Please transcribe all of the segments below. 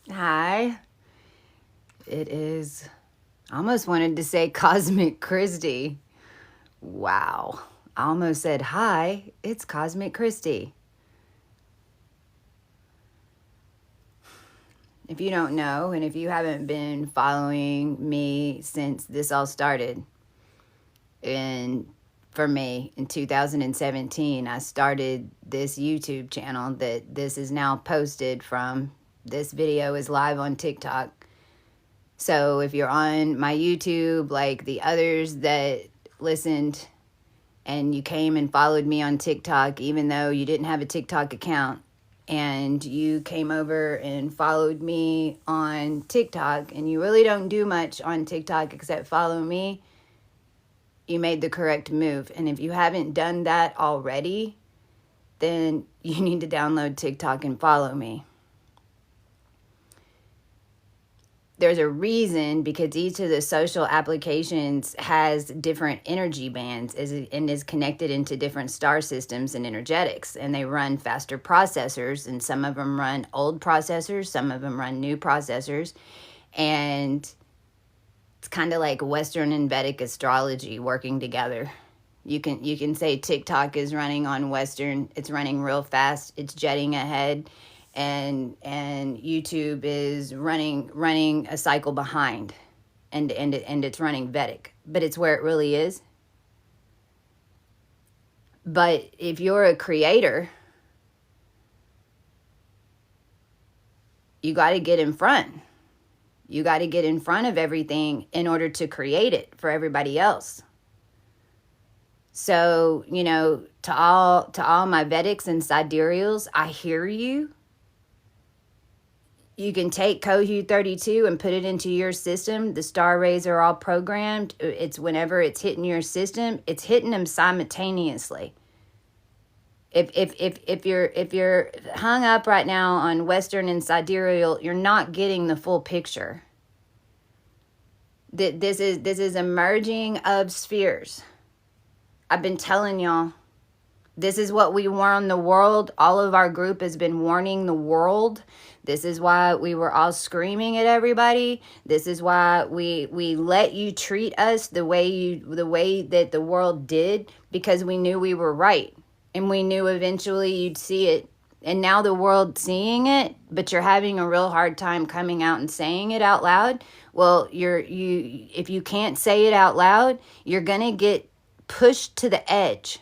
Hi. It is, I almost wanted to say Cosmic Christie. Wow. I almost said, hi, it's Cosmic Christie. If you don't know, and if you haven't been following me since this all started, and for me in 2017, I started this YouTube channel that this is now posted from. This video is live on TikTok. So if you're on my YouTube, like the others that listened and you came and followed me on TikTok, even though you didn't have a TikTok account, and you came over and followed me on TikTok, and you really don't do much on TikTok except follow me, you made the correct move. And if you haven't done that already, then you need to download TikTok and follow me. There's a reason, because each of the social applications has different energy bands and is connected into different star systems and energetics, and they run faster processors, and some of them run old processors, some of them run new processors, and it's kind of like Western and Vedic astrology working together. You can say TikTok is running on Western, it's running real fast, it's jetting ahead, and YouTube is running a cycle behind, and it's running Vedic, but it's where it really is. But if you're a creator, you got to get in front. You got to get in front of everything in order to create it for everybody else. So, to all my Vedics and sidereals, I hear you. You can take coCHEE 32 and put it into your system. The star rays are all programmed. It's whenever it's hitting your system, it's hitting them simultaneously. If you're hung up right now on Western and sidereal, you're not getting the full picture. This is a merging of spheres. I've been telling y'all, this is what we warn the world. All of our group has been warning the world. This is why we were all screaming at everybody. This is why we let you treat us the way that the world did, because we knew we were right, and we knew eventually you'd see it. And now the world's seeing it, but you're having a real hard time coming out and saying it out loud. Well, if you can't say it out loud, you're gonna get pushed to the edge.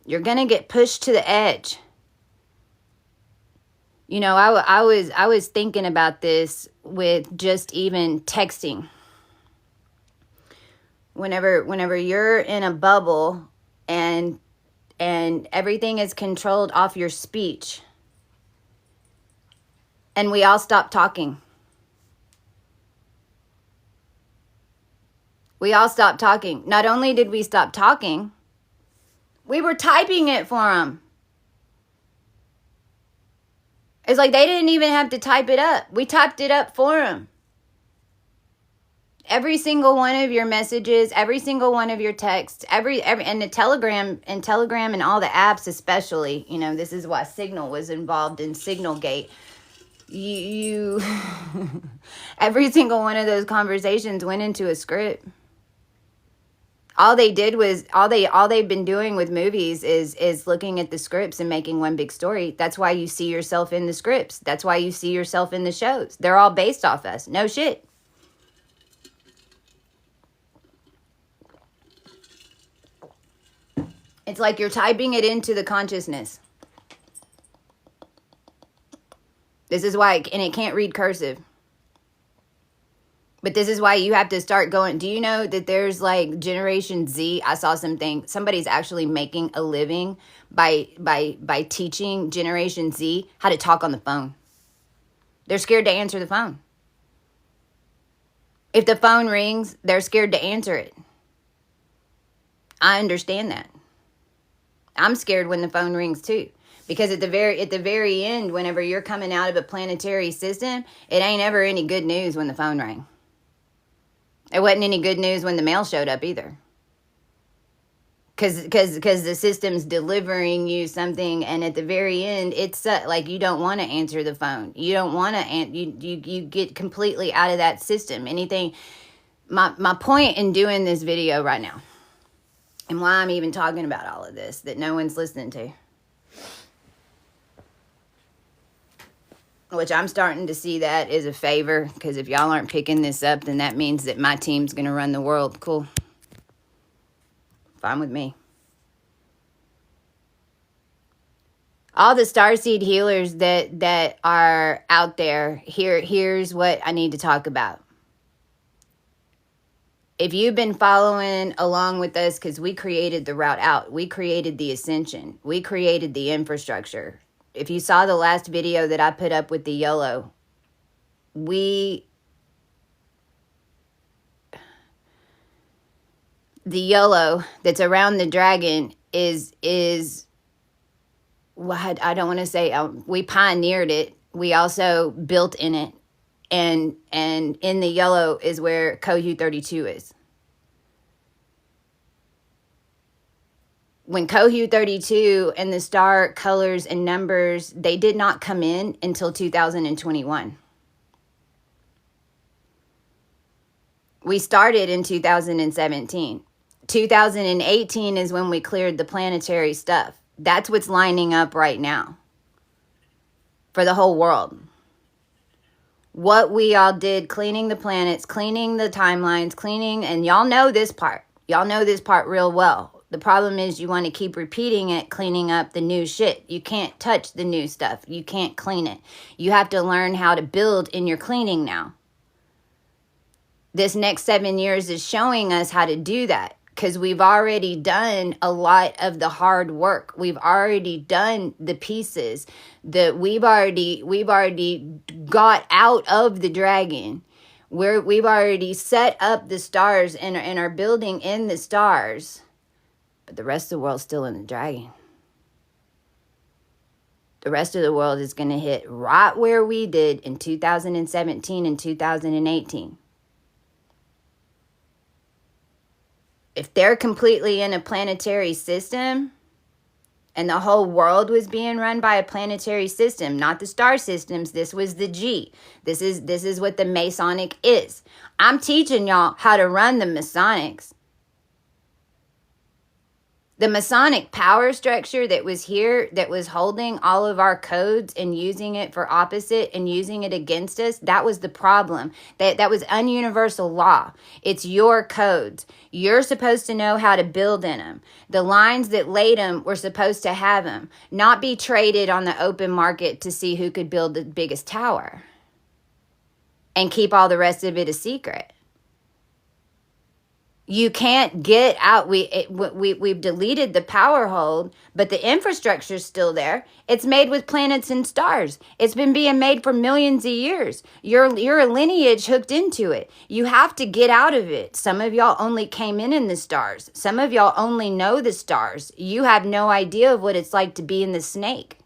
You're going to get pushed to the edge. I was thinking about this with just even texting. Whenever you're in a bubble and everything is controlled off your speech, and we all stop talking. We all stopped talking. Not only did we stop talking, we were typing it for them. It's like they didn't even have to type it up. We typed it up for them. Every single one of your messages, every single one of your texts, every and the Telegram and all the apps especially. This is why Signal was involved in Signalgate. You every single one of those conversations went into a script. All they've been doing with movies is looking at the scripts and making one big story. That's why you see yourself in the scripts. That's why you see yourself in the shows. They're all based off us. No shit. It's like you're typing it into the consciousness. This is why, and it can't read cursive. But this is why you have to start going. Do you know that there's like Generation Z? I saw something. Somebody's actually making a living by teaching Generation Z how to talk on the phone. They're scared to answer the phone. If the phone rings, they're scared to answer it. I understand that. I'm scared when the phone rings too. Because at the very end, whenever you're coming out of a planetary system, it ain't ever any good news when the phone rang. It wasn't any good news when the mail showed up either. because the system's delivering you something, and at the very end it's like you don't want to answer the phone, you don't want to you get completely out of that system. Anything, my point in doing this video right now, and why I'm even talking about all of this that no one's listening to, which I'm starting to see that as a favor, because if y'all aren't picking this up, then that means that my team's gonna run the world. Cool, fine with me. All the StarSeed healers that are out there, here's what I need to talk about. If you've been following along with us, because we created the route out, we created the ascension, we created the infrastructure. If you saw the last video that I put up with the YOLO, the YOLO that's around the dragon is what I don't want to say. We pioneered it. We also built in it, and in the YOLO is where coCHEE 32 is. When coCHEE 32 and the star colors and numbers, they did not come in until 2021. We started in 2017. 2018 is when we cleared the planetary stuff. That's what's lining up right now for the whole world. What we all did, cleaning the planets, cleaning the timelines, cleaning, and y'all know this part. Y'all know this part real well. The problem is you want to keep repeating it, cleaning up the new shit. You can't touch the new stuff. You can't clean it. You have to learn how to build in your cleaning now. This next 7 years is showing us how to do that, because we've already done a lot of the hard work. We've already done the pieces that we've already got out of the dragon. We've already set up the stars and are building in the stars. But the rest of the world's still in the dragon. The rest of the world is going to hit right where we did in 2017 and 2018. If they're completely in a planetary system, and the whole world was being run by a planetary system, not the star systems, this was the G. This is what the Masonic is. I'm teaching y'all how to run the Masonics. The Masonic power structure that was here, that was holding all of our codes and using it for opposite and using it against us, that was the problem. That was ununiversal law. It's your codes. You're supposed to know how to build in them. The lines that laid them were supposed to have them, not be traded on the open market to see who could build the biggest tower and keep all the rest of it a secret. You can't get out. We've deleted the power hold, but the infrastructure's still there. It's made with planets and stars. It's been being made for millions of years. You're a lineage hooked into it. You have to get out of it. Some of y'all only came in the stars. Some of y'all only know the stars. You have no idea of what it's like to be in the snake.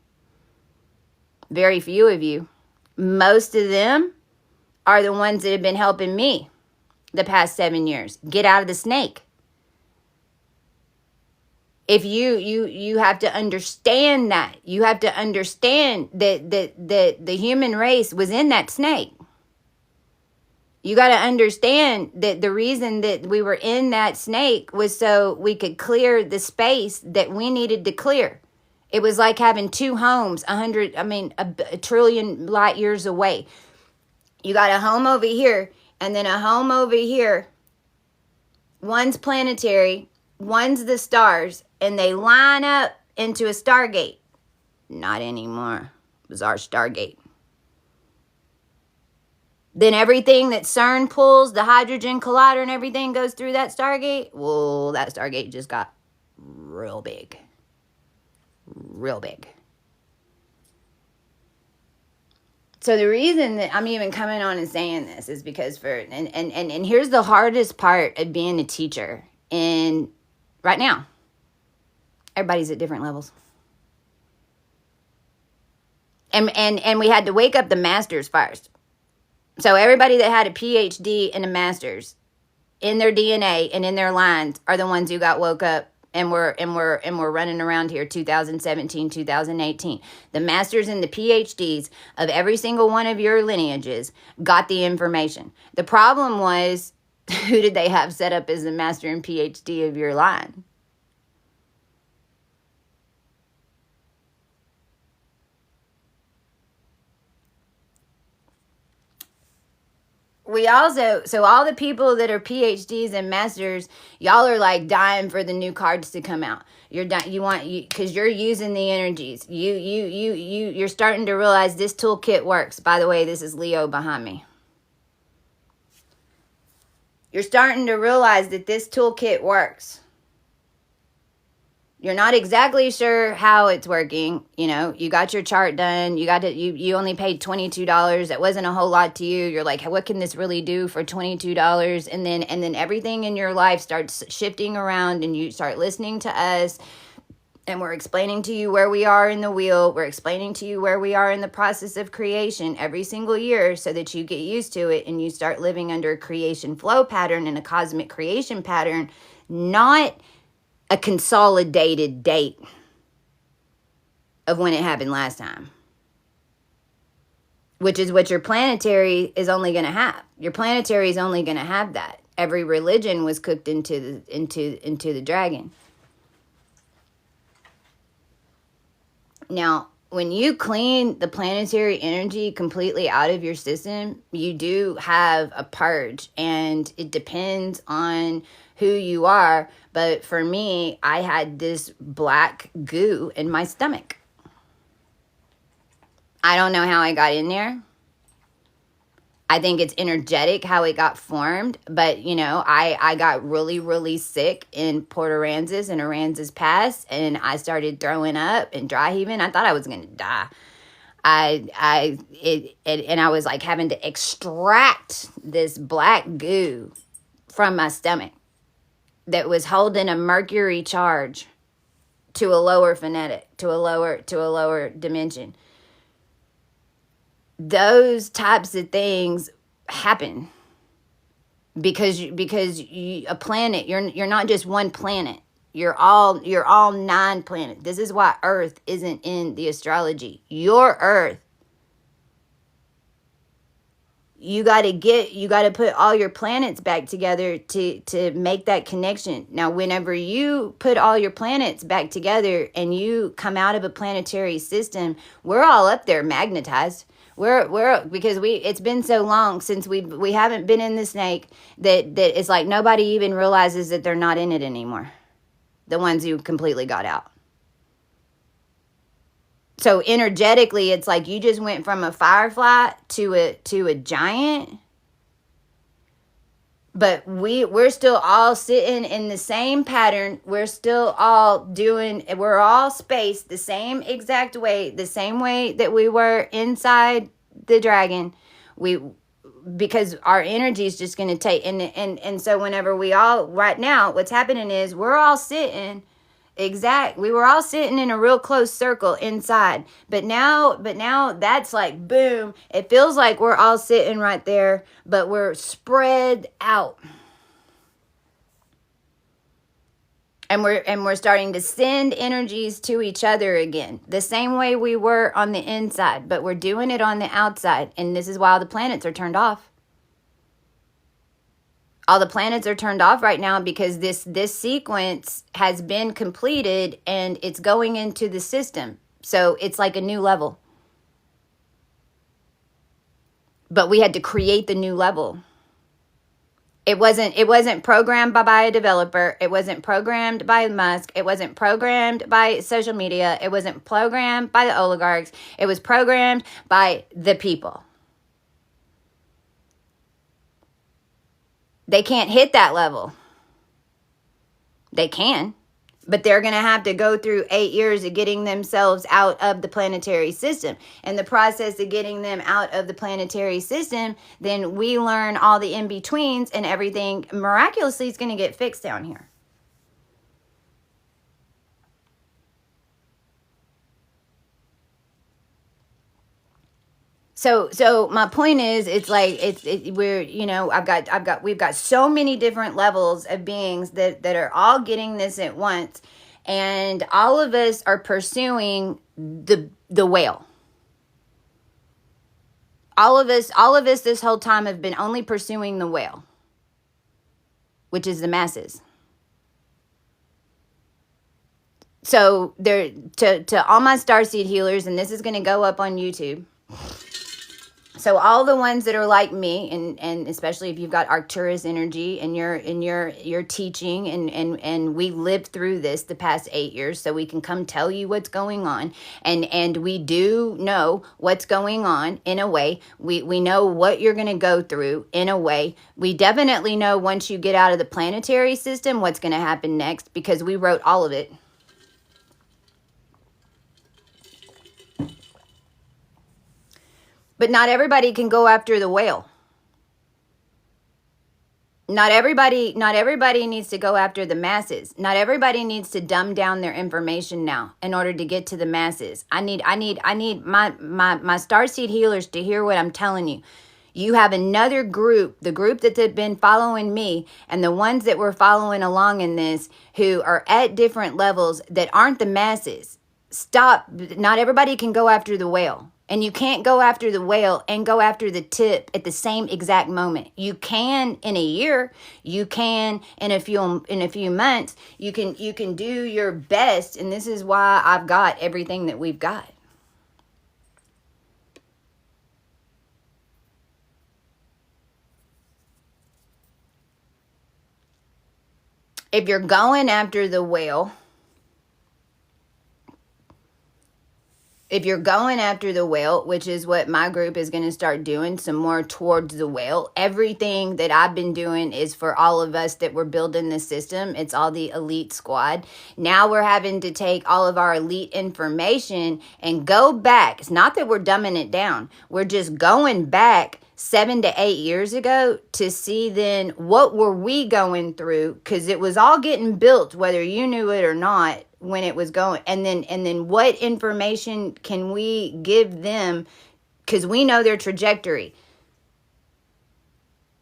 Very few of you. Most of them are the ones that have been helping me the past 7 years. Get out of the snake. If you have to understand that. You have to understand that the human race was in that snake. You got to understand that the reason that we were in that snake was so we could clear the space that we needed to clear. It was like having two homes, a trillion light years away. You got a home over here, and then a home over here. One's planetary, one's the stars, and they line up into a Stargate. Not anymore. It was our Stargate. Then everything that CERN pulls, the hydrogen collider and everything goes through that Stargate. Well, that Stargate just got real big. Real big. So the reason that I'm even coming on and saying this is because and here's the hardest part of being a teacher. And right now, everybody's at different levels. And we had to wake up the masters first. So everybody that had a PhD and a master's in their DNA and in their lines are the ones who got woke up and we're running around here 2017, 2018. The masters and the PhDs of every single one of your lineages got the information. The problem was, who did they have set up as the master and PhD of your line? We also, so all the people that are PhDs and masters, y'all are like dying for the new cards to come out. You're because you're using the energies. You're starting to realize this toolkit works. By the way, this is Leo behind me. You're starting to realize that this toolkit works. You're not exactly sure how it's working. You know, you got your chart done. You only paid $22. That wasn't a whole lot to you. You're like, what can this really do for $22? And then everything in your life starts shifting around, and you start listening to us, and we're explaining to you where we are in the wheel. We're explaining to you where we are in the process of creation every single year, so that you get used to it and you start living under a creation flow pattern and a cosmic creation pattern, not a consolidated date of when it happened last time, which is what your planetary is only going to have. Your planetary is only going to have that. Every religion was cooked into the dragon. Now, when you clean the planetary energy completely out of your system, you do have a purge, and it depends on who you are. But for me, I had this black goo in my stomach. I don't know how I got in there. I think it's energetic how it got formed. But, you know, I got really, really sick in Port Aransas and Aransas Pass, and I started throwing up and dry heaving. I thought I was going to die. And I was like having to extract this black goo from my stomach that was holding a mercury charge to a lower phonetic, to a lower dimension. Those types of things happen because a planet, you're not just one planet. You're all 9 planets. This is why Earth isn't in the astrology. Your Earth. You got to put all your planets back together to make that connection. Now, whenever you put all your planets back together and you come out of a planetary system, we're all up there magnetized. We're because it's been so long since we haven't been in the snake that it's like nobody even realizes that they're not in it anymore. The ones who completely got out. So energetically, it's like you just went from a firefly to a giant. But we're still all sitting in the same pattern. We're all spaced the same exact way, the same way that we were inside the dragon. Because our energy is just going to take, and so whenever right now, what's happening is we're all sitting we were all sitting in a real close circle inside, but now that's like boom, it feels like we're all sitting right there, but we're spread out, and we're starting to send energies to each other again, the same way we were on the inside, but we're doing it on the outside. And this is why all the planets are turned off. All the planets are turned off right now because this sequence has been completed and it's going into the system. So it's like a new level. But we had to create the new level. It wasn't programmed by a developer. It wasn't programmed by Musk. It wasn't programmed by social media. It wasn't programmed by the oligarchs. It was programmed by the people. They can't hit that level. They can, but they're going to have to go through 8 years of getting themselves out of the planetary system. And the process of getting them out of the planetary system, then we learn all the in-betweens, and everything miraculously is going to get fixed down here. So my point is, it's like we're, we've got so many different levels of beings that are all getting this at once, and all of us are pursuing the whale. All of us this whole time have been only pursuing the whale, which is the masses. So there, to all my Starseed healers, and this is going to go up on YouTube. So all the ones that are like me, and especially if you've got Arcturus energy and you're teaching, and we lived through this the past 8 years, so we can come tell you what's going on, and we do know what's going on in a way. We know what you're going to go through in a way. We definitely know once you get out of the planetary system what's going to happen next, because we wrote all of it. But not everybody can go after the whale. Not everybody needs to go after the masses. Not everybody needs to dumb down their information now in order to get to the masses. I need my Starseed healers to hear what I'm telling you. You have another group, the group that have been following me, and the ones that were following along in this, who are at different levels that aren't the masses. Stop. Not everybody can go after the whale. And you can't go after the whale and go after the tip at the same exact moment. You can in a year. You can in a few months. You can do your best, and this is why I've got everything that we've got. If you're going after the whale, which is what my group is going to start doing, some more towards the whale. Everything that I've been doing is for all of us that we're building the system. It's all the elite squad. Now we're having to take all of our elite information and go back. It's not that we're dumbing it down. We're just going back 7 to 8 years ago to see then what were we going through, because it was all getting built, whether you knew it or not, when it was going, and then what information can we give them, because we know their trajectory.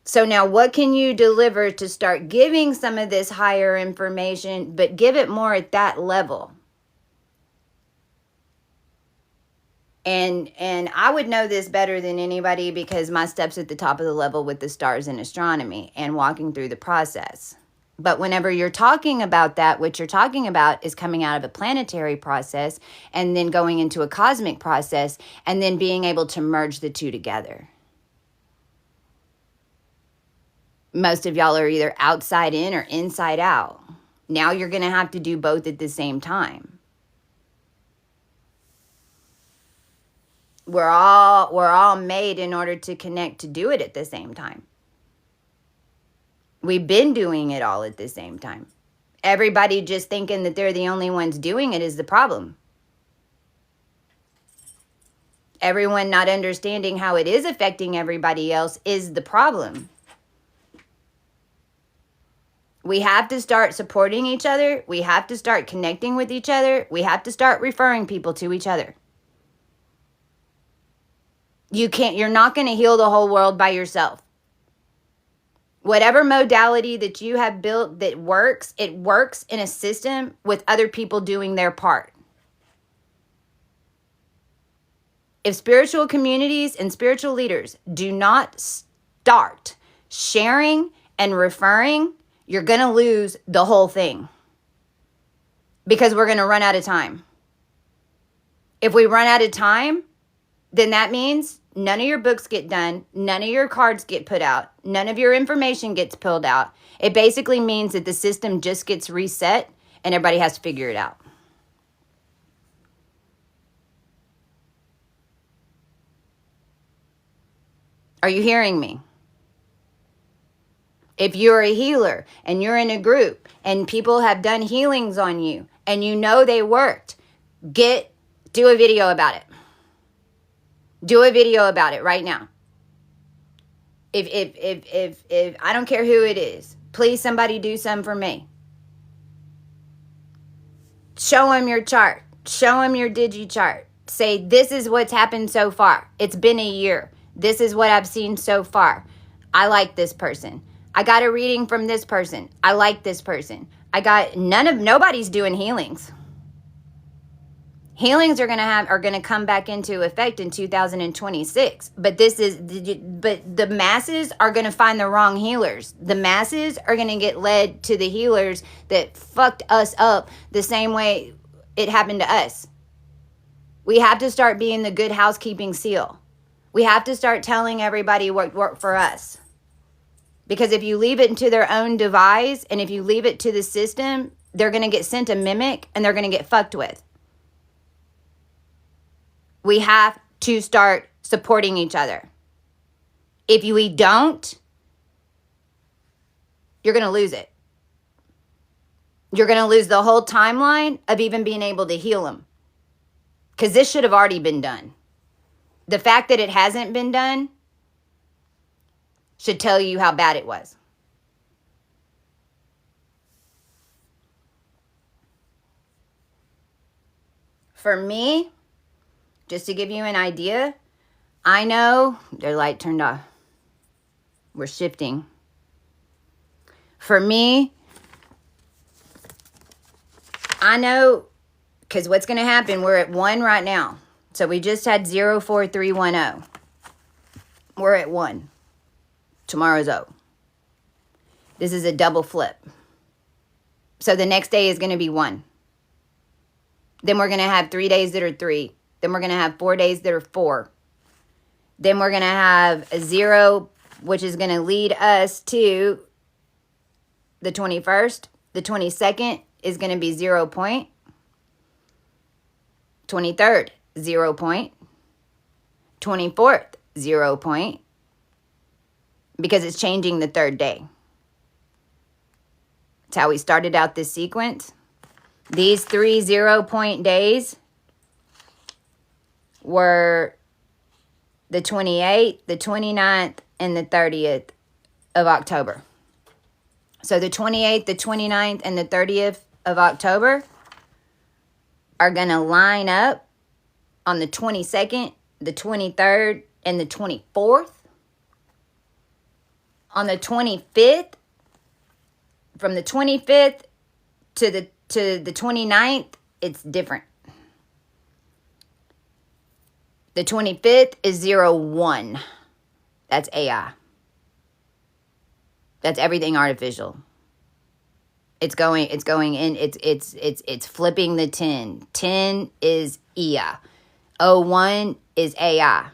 So now what can you deliver to start giving some of this higher information, but give it more at that level? And I would know this better than anybody, because my step's at the top of the level with the stars in astronomy and walking through the process. But whenever you're talking about that, what you're talking about is coming out of a planetary process and then going into a cosmic process and then being able to merge the two together. Most of y'all are either outside in or inside out. Now you're going to have to do both at the same time. We're all made in order to connect to do it at the same time. We've been doing it all at the same time. Everybody just thinking that they're the only ones doing it is the problem. Everyone not understanding how it is affecting everybody else is the problem. We have to start supporting each other. We have to start connecting with each other. We have to start referring people to each other. You're not going to heal the whole world by yourself. Whatever modality that you have built that works, it works in a system with other people doing their part. If spiritual communities and spiritual leaders do not start sharing and referring, you're going to lose the whole thing, because we're going to run out of time. If we run out of time, then that means none of your books get done. None of your cards get put out. None of your information gets pulled out. It basically means that the system just gets reset and everybody has to figure it out. Are you hearing me? If you're a healer and you're in a group and people have done healings on you and you know they worked, do a video about it. Do a video about it right now. If I don't care who it is, please somebody do something for me. Show them your chart. Show them your digi chart. say, this is what's happened so far. It's been a year. This is what I've seen so far. I like this person. I got a reading from this person. I like this person. Nobody's doing healings. Healings are gonna come back into effect in 2026. But the masses are gonna find the wrong healers. The masses are gonna get led to the healers that fucked us up the same way it happened to us. We have to start being the good housekeeping seal. We have to start telling everybody what worked for us. Because if you leave it to their own device, and if you leave it to the system, they're gonna get sent a mimic and they're gonna get fucked with. We have to start supporting each other. If we don't, you're going to lose it. You're going to lose the whole timeline of even being able to heal them. Because this should have already been done. The fact that it hasn't been done should tell you how bad it was. For me, just to give you an idea, I know their light turned off. We're shifting. For me, I know, because what's going to happen, we're at 1 right now. So we just had 04310. We're at 1. Tomorrow's 0. This is a double flip. So the next day is going to be 1. Then we're going to have 3 days that are 3. Then we're going to have 4 days that are 4. Then we're going to have a 0, which is going to lead us to the 21st. The 22nd is going to be 0 point. 23rd, 0 point. 24th, 0 point. Because it's changing the 3rd day. That's how we started out this sequence. These 3 0-point days were the 28th, the 29th, and the 30th of October. So the 28th, the 29th, and the 30th of October are going to line up on the 22nd, the 23rd, and the 24th. On the 25th, from the 25th to the 29th, it's different. The 25th is 01. That's AI. That's everything artificial. It's going in, it's flipping the 10. 10 is IA. 01 is AI.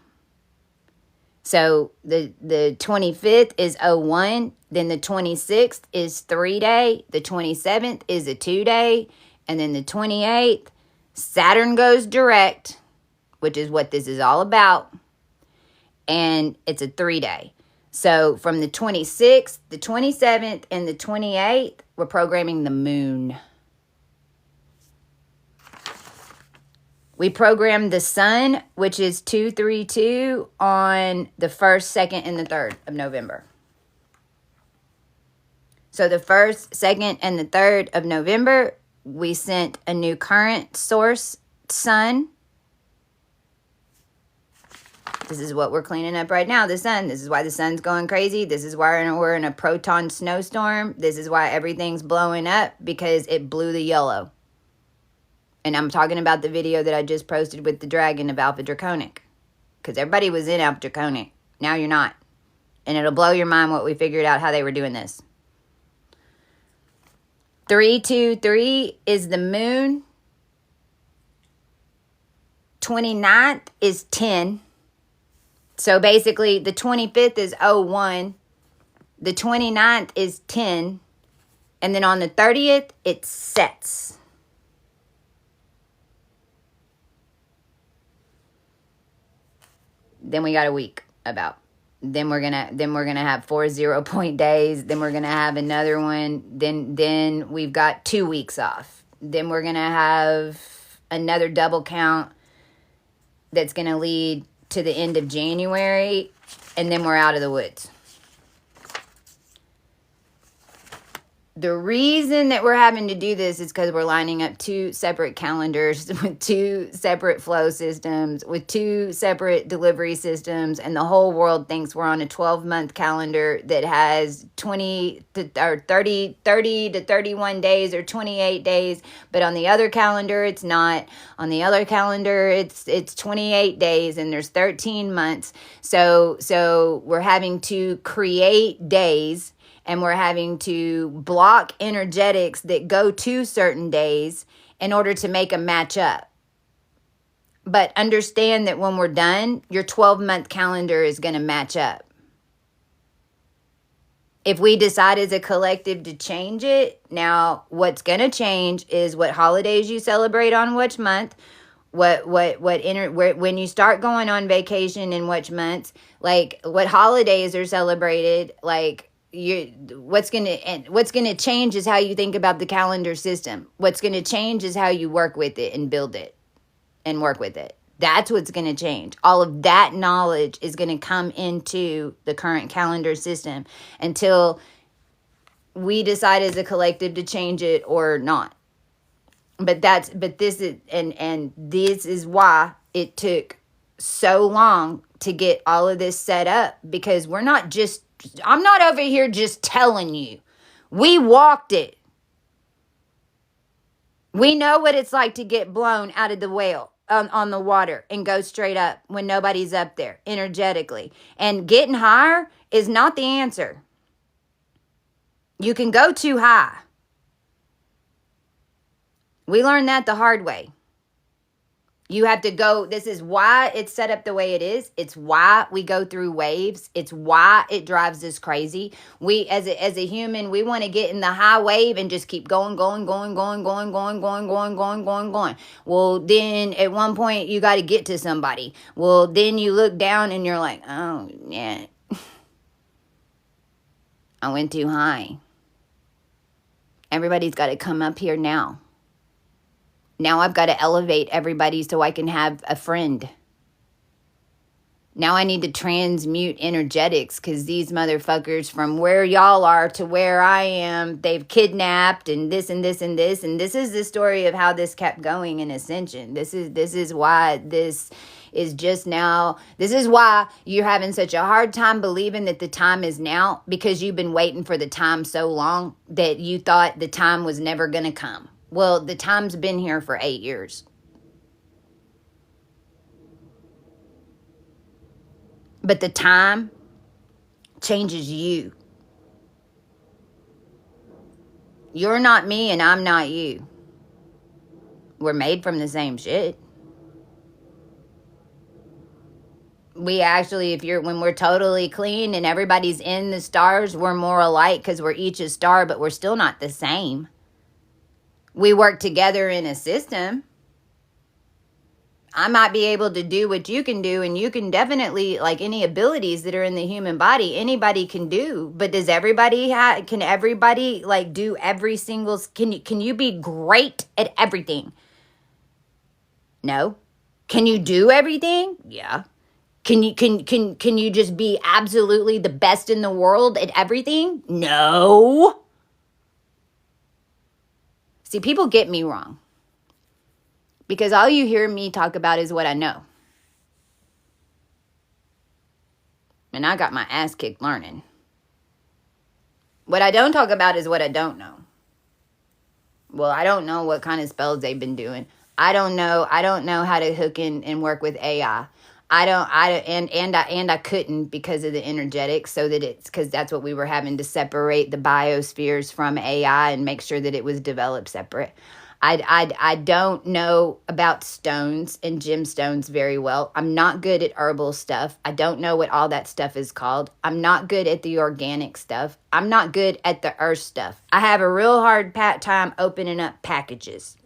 So the 25th is 01, then the 26th is 3 day, the 27th is a 2 day, and then the 28th, Saturn goes direct, which is what this is all about, and it's a 3 day. So from the 26th, the 27th, and the 28th, we're programming the moon. We programmed the sun, which is 232, on the 1st, 2nd, and the 3rd of November. So the 1st, 2nd, and the 3rd of November, we sent a new current source, sun. This is what we're cleaning up right now, the sun. This is why the sun's going crazy. This is why we're in a proton snowstorm. This is why everything's blowing up, because it blew the yellow. And I'm talking about the video that I just posted with the dragon of Alpha Draconic. Because everybody was in Alpha Draconic. Now you're not. And it'll blow your mind what we figured out how they were doing this. 323 is the moon. 29th is 10. So basically the 25th is 01. The 29th is 10. And then on the 30th, it sets. Then we got a week about. Then we're gonna have 4 0-point days. Then we're gonna have another one. Then we've got 2 weeks off. Then we're gonna have another double count that's gonna lead to the end of January, and then we're out of the woods. The reason that we're having to do this is because we're lining up two separate calendars with two separate flow systems, with two separate delivery systems, and the whole world thinks we're on a 12-month calendar that has 20 to, or 30 to 31 days or 28 days, but on the other calendar it's not. On the other calendar it's 28 days and there's 13 months. So we're having to create days, and we're having to block energetics that go to certain days in order to make them match up. But understand that when we're done, your 12-month calendar is going to match up. If we decide as a collective to change it, now what's going to change is what holidays you celebrate on which month, when you start going on vacation in which months, like what holidays are celebrated, like what's going to change is how you think about the calendar system. What's going to change is how you work with it and build it and work with it. That's what's going to change. All of that knowledge is going to come into the current calendar system until we decide as a collective to change it or not. But this is why it took so long to get all of this set up, because I'm not over here just telling you. We walked it. We know what it's like to get blown out of the whale on the water and go straight up when nobody's up there energetically. And getting higher is not the answer. You can go too high. We learned that the hard way. You have to go. This is why it's set up the way it is. It's why we go through waves. It's why it drives us crazy. We, as a human, we want to get in the high wave and just keep going. Well, then at one point you got to get to somebody. Well, then you look down and you're like, oh, yeah, I went too high. Everybody's got to come up here now. Now I've got to elevate everybody so I can have a friend. Now I need to transmute energetics, because these motherfuckers from where y'all are to where I am, they've kidnapped and this and this and this. And this is the story of how this kept going in Ascension. This is why this is just now. This is why you're having such a hard time believing that the time is now, because you've been waiting for the time so long that you thought the time was never going to come. Well, the time's been here for 8 years. But the time changes you. You're not me and I'm not you. We're made from the same shit. We actually, when we're totally clean and everybody's in the stars, we're more alike because we're each a star, but we're still not the same. We work together in a system. I might be able to do what you can do, and you can definitely, like any abilities that are in the human body, anybody can do. But does everybody can everybody like do every single, can you be great at everything? No. Can you do everything? Yeah. Can you just be absolutely the best in the world at everything? No. See, people get me wrong, because all you hear me talk about is what I know. And I got my ass kicked learning. What I don't talk about is what I don't know. Well, I don't know what kind of spells they've been doing. I don't know how to hook in and work with AI. I couldn't because of the energetics, so that it's, because that's what we were having to separate the biospheres from AI and make sure that it was developed separate. I don't know about stones and gemstones very well. I'm not good at herbal stuff. I don't know what all that stuff is called. I'm not good at the organic stuff. I'm not good at the earth stuff. I have a real hard time opening up packages.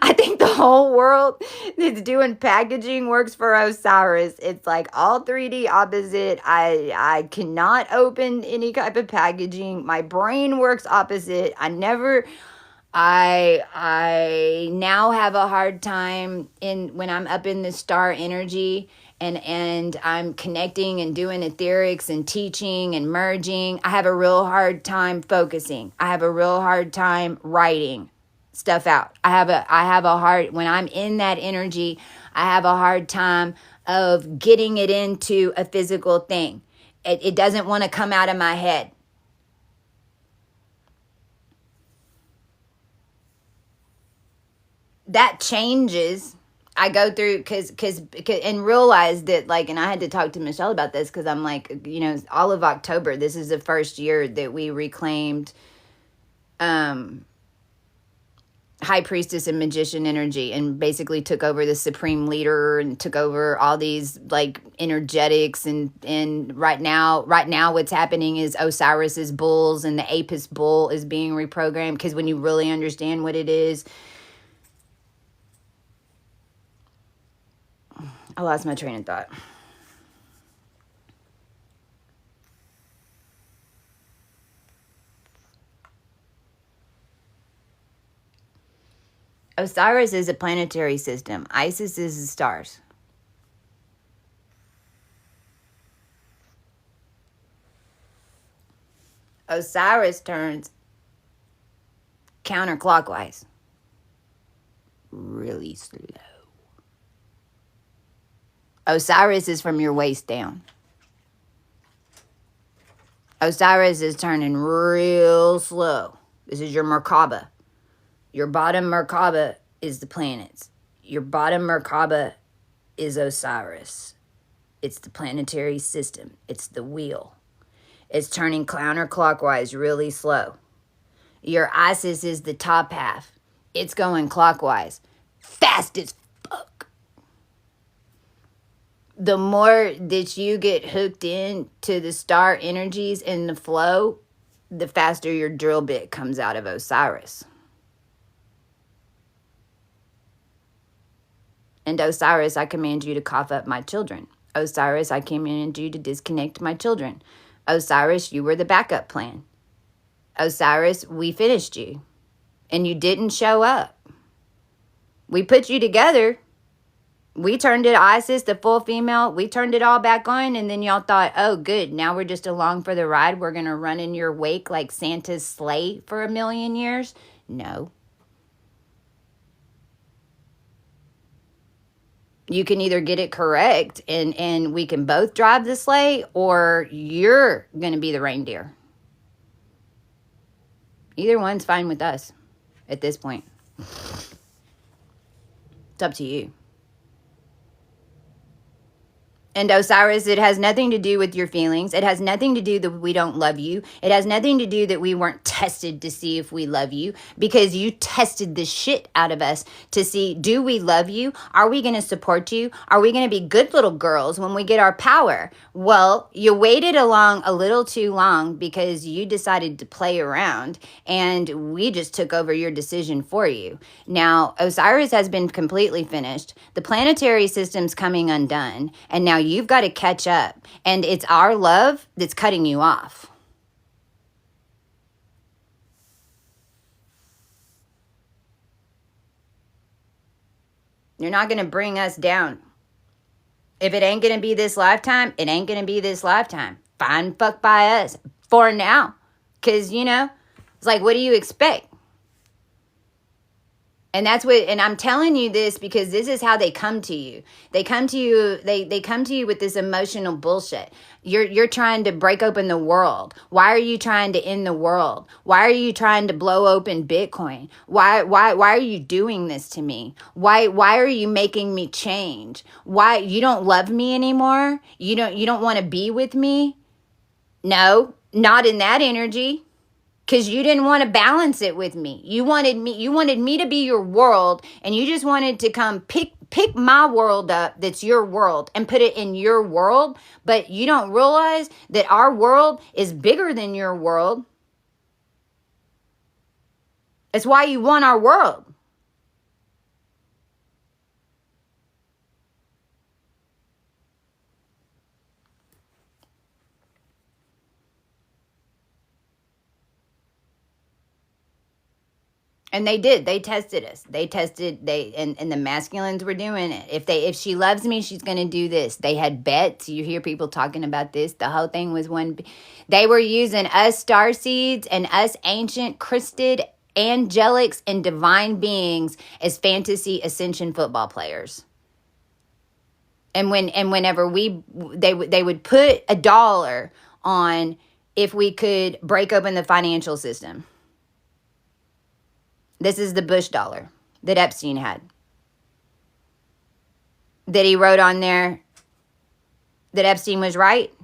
I think the whole world that's doing packaging works for Osiris. It's like all 3D opposite. I cannot open any type of packaging. My brain works opposite. I now have a hard time when I'm up in the star energy and I'm connecting and doing etherics and teaching and merging, I have a real hard time focusing. I have a real hard time writing stuff out. I have a hard, when I'm in that energy, I have a hard time of getting it into a physical thing. It doesn't want to come out of my head. That changes. I go through cause and realize that, like, and I had to talk to Michelle about this, because I'm like, you know, all of October, this is the first year that we reclaimed high priestess and magician energy, and basically took over the supreme leader and took over all these like energetics, and right now what's happening is Osiris's bulls, and the Apis bull is being reprogrammed, because when you really understand what it is, I lost my train of thought. Osiris is a planetary system. Isis is the stars. Osiris turns counterclockwise. Really slow. Osiris is from your waist down. Osiris is turning real slow. This is your Merkaba. Your bottom Merkaba is the planets. Your bottom Merkaba is Osiris. It's the planetary system. It's the wheel. It's turning counterclockwise really slow. Your Isis is the top half. It's going clockwise. Fast as fuck. The more that you get hooked in to the star energies and the flow, the faster your drill bit comes out of Osiris. And Osiris, I command you to cough up my children. Osiris, I command you to disconnect my children. Osiris, you were the backup plan. Osiris, we finished you. And you didn't show up. We put you together. We turned it, Isis, the full female, we turned it all back on, and then y'all thought, oh, good, now we're just along for the ride. We're going to run in your wake like Santa's sleigh for 1,000,000 years. No. You can either get it correct and we can both drive the sleigh, or you're going to be the reindeer. Either one's fine with us at this point. It's up to you. And Osiris, it has nothing to do with your feelings. It has nothing to do that we don't love you. It has nothing to do that we weren't tested to see if we love you, because you tested the shit out of us to see, do we love you? Are we going to support you? Are we going to be good little girls when we get our power? Well, you waited along a little too long because you decided to play around, and we just took over your decision for you. Now, Osiris has been completely finished. The planetary system's coming undone, and now you've got to catch up, and it's our love that's cutting you off. You're not going to bring us down. If it ain't going to be this lifetime, it ain't going to be this lifetime. Fine, fuck by us for now. Because, you know, it's like, what do you expect? And that's what, and I'm telling you this because this is how they come to you. They come to you, they come to you with this emotional bullshit. You're trying to break open the world. Why are you trying to end the world? Why are you trying to blow open Bitcoin? Why are you doing this to me? Why are you making me change? Why you don't love me anymore? You don't want to be with me? No, not in that energy. Because you didn't want to balance it with me. You wanted me to be your world, and you just wanted to come pick my world up that's your world and put it in your world. But you don't realize that our world is bigger than your world. That's why you want our world. And they did. They tested us. And the masculines were doing it. If she loves me, she's going to do this. They had bets. You hear people talking about this. The whole thing was they were using us starseeds and us ancient crested angelics and divine beings as fantasy ascension football players. And whenever they would put $1 on if we could break open the financial system. This is the Bush dollar that Epstein had. That he wrote on there that Epstein was right.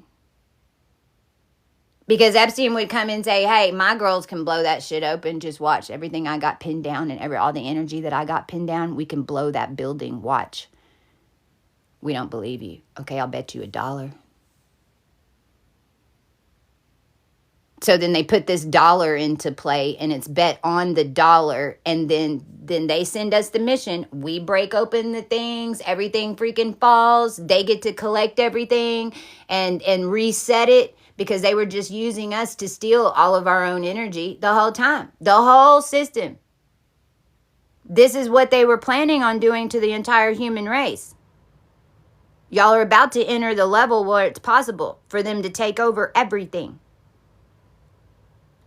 Because Epstein would come and say, hey, my girls can blow that shit open. Just watch. Everything I got pinned down and all the energy that I got pinned down, we can blow that building. Watch. We don't believe you. Okay, I'll bet you $1. So then they put this dollar into play, and it's bet on the dollar. And then they send us the mission. We break open the things. Everything freaking falls. They get to collect everything and reset it, because they were just using us to steal all of our own energy the whole time. The whole system. This is what they were planning on doing to the entire human race. Y'all are about to enter the level where it's possible for them to take over everything.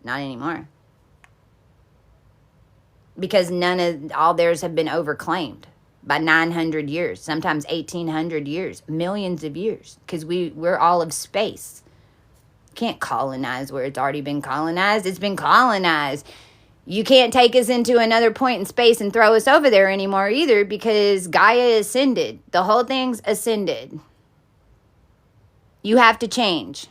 Not anymore. Because all theirs have been overclaimed by 900 years, sometimes 1800 years, millions of years, because we're all of space. Can't colonize where it's already been colonized. It's been colonized. You can't take us into another point in space and throw us over there anymore either, because Gaia ascended. The whole thing's ascended. You have to change.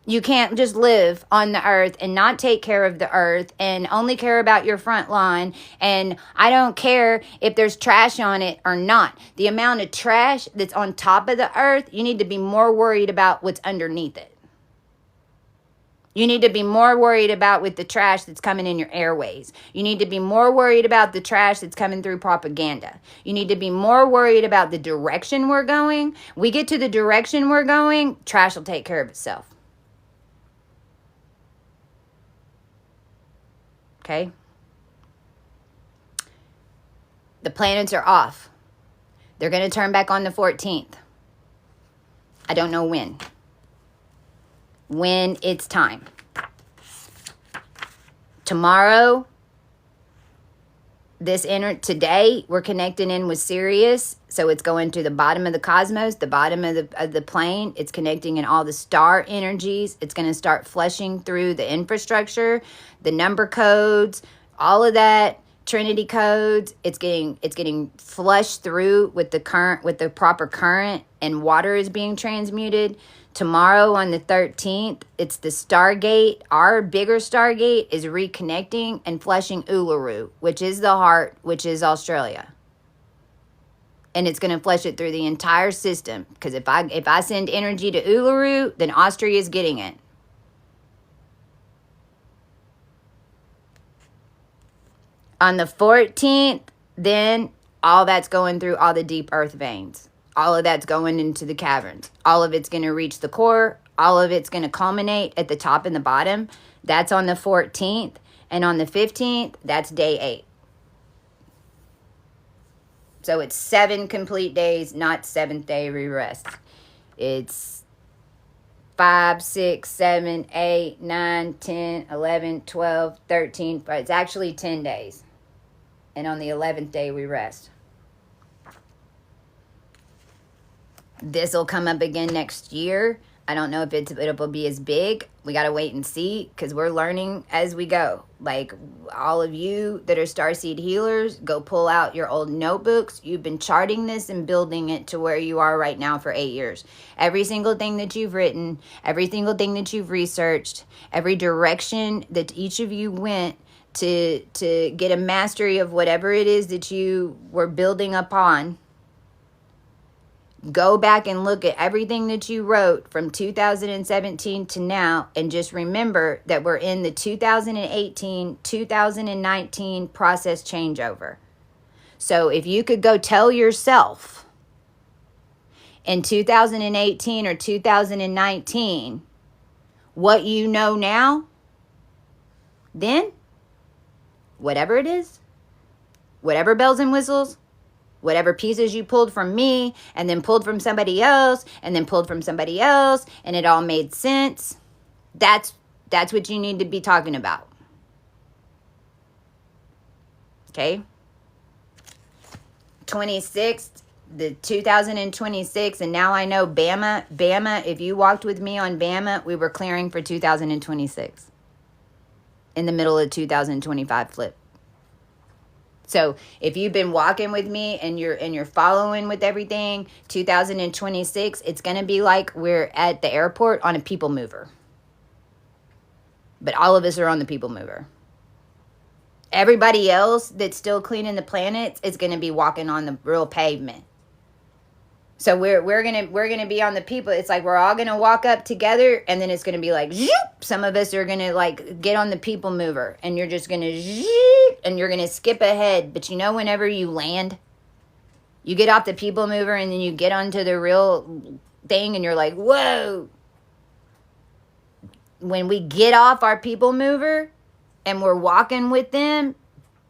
You can't just live on the earth and not take care of the earth and only care about your front lawn. And I don't care if there's trash on it or not. The amount of trash that's on top of the earth, you need to be more worried about what's underneath it. You need to be more worried about with the trash that's coming in your airways. You need to be more worried about the trash that's coming through propaganda. You need to be more worried about the direction we're going. We get to the direction we're going, trash will take care of itself. Okay? The planets are off. They're going to turn back on the 14th. I don't know when. When it's time. Tomorrow, today, we're connecting in with Sirius. So it's going to the bottom of the cosmos, the bottom of the plane. It's connecting in all the star energies. It's going to start flushing through the infrastructure, the number codes, all of that, Trinity codes. It's getting flushed through with the current, with the proper current, and water is being transmuted. Tomorrow on the 13th, it's the Stargate. Our bigger Stargate is reconnecting and flushing Uluru, which is the heart, which is Australia. And it's going to flush it through the entire system. Because if I send energy to Uluru, then Austria is getting it. On the 14th, then all that's going through all the deep earth veins. All of that's going into the caverns. All of it's going to reach the core. All of it's going to culminate at the top and the bottom. That's on the 14th. And on the 15th, that's day 8. So it's 7 complete days, not 7th day re-rest. It's 5, 6, 7, 8, 9, 10, 11, 12, 13. It's actually 10 days. And on the 11th day, we rest. This will come up again next year. I don't know if it'll be as big. We got to wait and see, because we're learning as we go. Like, all of you that are Starseed healers, go pull out your old notebooks. You've been charting this and building it to where you are right now for 8 years. Every single thing that you've written, every single thing that you've researched, every direction that each of you went to get a mastery of whatever it is that you were building upon. Go back and look at everything that you wrote from 2017 to now, and just remember that we're in the 2018-2019 process changeover. So if you could go tell yourself in 2018 or 2019 what you know now, then whatever it is, whatever bells and whistles, whatever pieces you pulled from me and then pulled from somebody else and then pulled from somebody else and it all made sense. That's what you need to be talking about. Okay? 26th, the 2026, and now I know Bama, if you walked with me on Bama, we were clearing for 2026. In the middle of 2025 flip. So if you've been walking with me and you're following with everything, 2026, it's going to be like we're at the airport on a people mover. But all of us are on the people mover. Everybody else that's still cleaning the planet is going to be walking on the real pavement. So we're gonna be on the people. It's like we're all gonna walk up together, and then it's gonna be like zoop. Some of us are gonna like get on the people mover, and you're just gonna zoop, and you're gonna skip ahead. But you know, whenever you land, you get off the people mover, and then you get onto the real thing, and you're like, whoa. When we get off our people mover, and we're walking with them,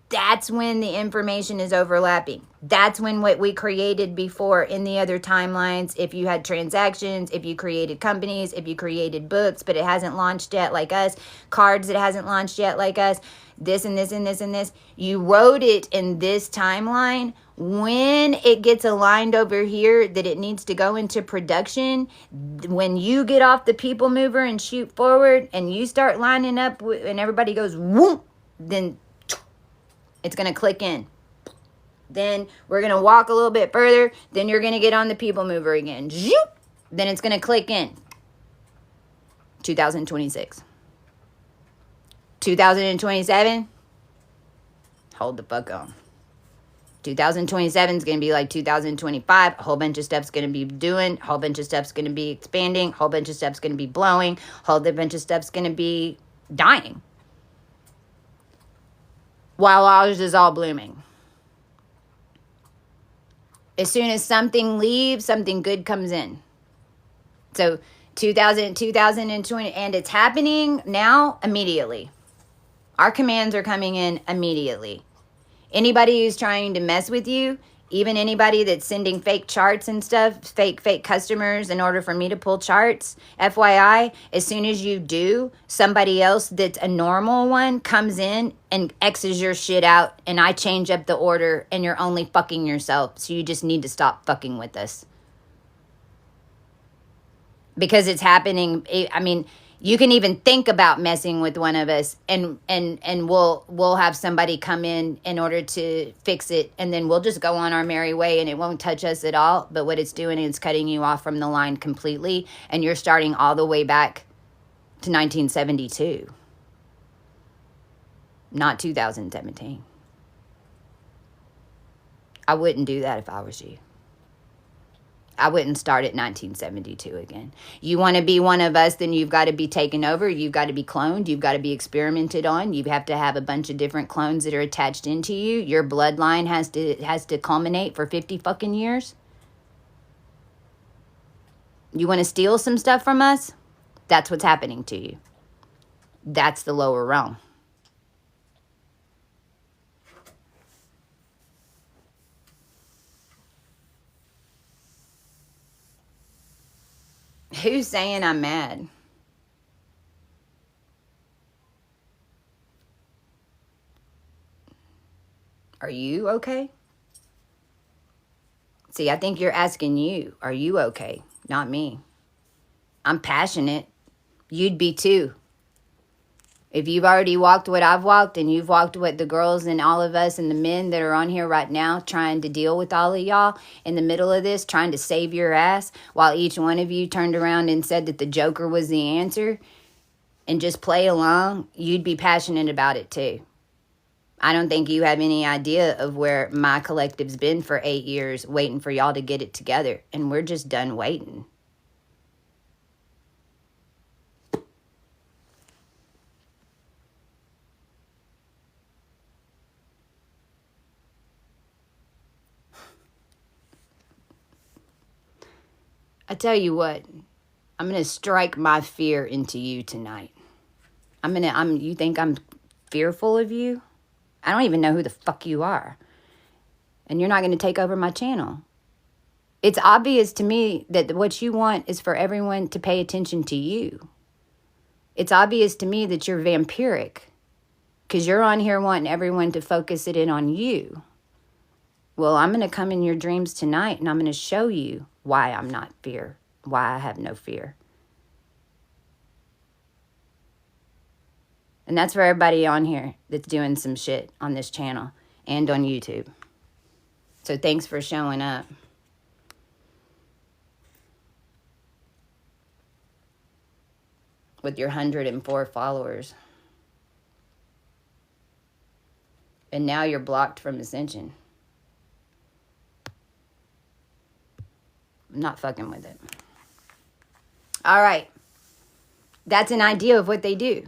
that's when the information is overlapping. That's when what we created before in the other timelines, if you had transactions, if you created companies, if you created books, but it hasn't launched yet like us, cards that hasn't launched yet like us, this and this and this and this, you wrote it in this timeline. When it gets aligned over here that it needs to go into production, when you get off the people mover and shoot forward and you start lining up and everybody goes whoop, then it's going to click in. Then we're going to walk a little bit further. Then you're going to get on the people mover again. Zoop! Then it's going to click in. 2026. 2027. Hold the fuck on. 2027 is going to be like 2025. A whole bunch of stuff's going to be doing. A whole bunch of stuff's going to be expanding. A whole bunch of stuff's going to be blowing. A whole bunch of stuff's going to be dying. While ours is all blooming. As soon as something leaves, something good comes in. So 2020, and it's happening now immediately. Our commands are coming in immediately. Anybody who's trying to mess with you, even anybody that's sending fake charts and stuff, fake customers in order for me to pull charts, FYI, as soon as you do, somebody else that's a normal one comes in and X's your shit out, and I change up the order, and you're only fucking yourself. So you just need to stop fucking with us. Because it's happening. I mean, you can even think about messing with one of us, and we'll have somebody come in order to fix it, and then we'll just go on our merry way, and it won't touch us at all. But what it's doing is cutting you off from the line completely, and you're starting all the way back to 1972, not 2017. I wouldn't do that if I was you. I wouldn't start at 1972 again. You want to be one of us, then you've got to be taken over. You've got to be cloned. You've got to be experimented on. You have to have a bunch of different clones that are attached into you. Your bloodline has to culminate for 50 fucking years. You want to steal some stuff from us? That's what's happening to you. That's the lower realm. Who's saying I'm mad? Are you okay? See, I think you're asking you, are you okay? Not me. I'm passionate. You'd be too. If you've already walked what I've walked, and you've walked what the girls and all of us and the men that are on here right now trying to deal with all of y'all in the middle of this, trying to save your ass, while each one of you turned around and said that the Joker was the answer and just play along, you'd be passionate about it too. I don't think you have any idea of where my collective's been for 8 years waiting for y'all to get it together, and we're just done waiting. I tell you what, I'm going to strike my fear into you tonight. You think I'm fearful of you? I don't even know who the fuck you are. And you're not going to take over my channel. It's obvious to me that what you want is for everyone to pay attention to you. It's obvious to me that you're vampiric because you're on here wanting everyone to focus it in on you. Well, I'm going to come in your dreams tonight and I'm going to show you why I'm not fear, why I have no fear. And that's for everybody on here that's doing some shit on this channel and on YouTube. So thanks for showing up. With your 104 followers. And now you're blocked from Ascension. I'm not fucking with it. All right. That's an idea of what they do.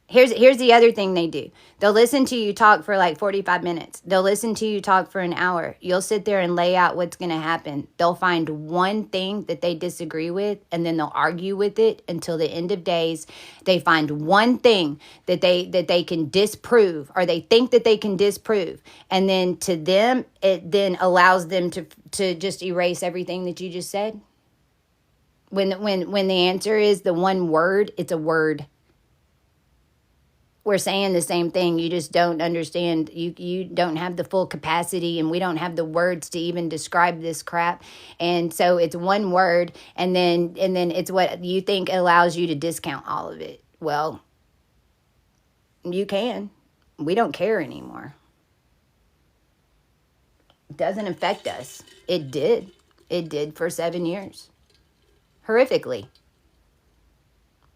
Here's the other thing they do. They'll listen to you talk for like 45 minutes. They'll listen to you talk for an hour. You'll sit there and lay out what's going to happen. They'll find one thing that they disagree with, and then they'll argue with it until the end of days. They find one thing that they can disprove, or they think that they can disprove. And then to them, it then allows them to just erase everything that you just said. When the answer is the one word, it's a word. We're saying the same thing. You just don't understand. You don't have the full capacity, and we don't have the words to even describe this crap. And so it's one word, and then it's what you think allows you to discount all of it. Well, you can. We don't care anymore. It doesn't affect us. It did. It did for 7 years. Horrifically.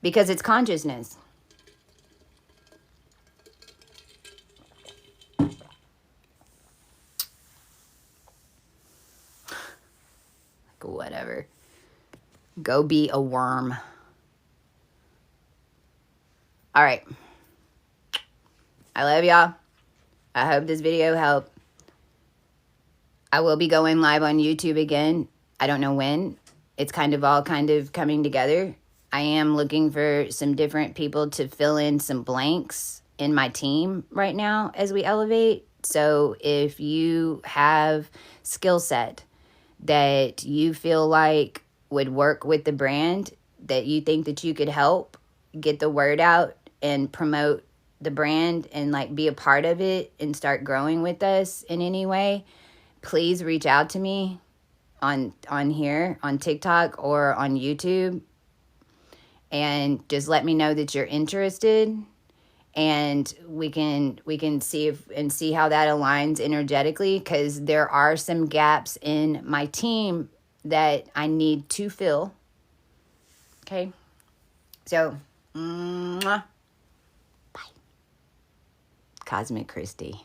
Because it's consciousness. Whatever. Go be a worm. All right. I love y'all. I hope this video helped. I will be going live on YouTube again. I don't know when. It's all coming together. I am looking for some different people to fill in some blanks in my team right now as we elevate. So if you have skill set that you feel like would work with the brand, that you think that you could help get the word out and promote the brand and like be a part of it and start growing with us in any way, please reach out to me on here on TikTok or on YouTube, and just let me know that you're interested, and we can see how that aligns energetically, because there are some gaps in my team that I need to fill. Okay? So, bye. Cosmic Christie.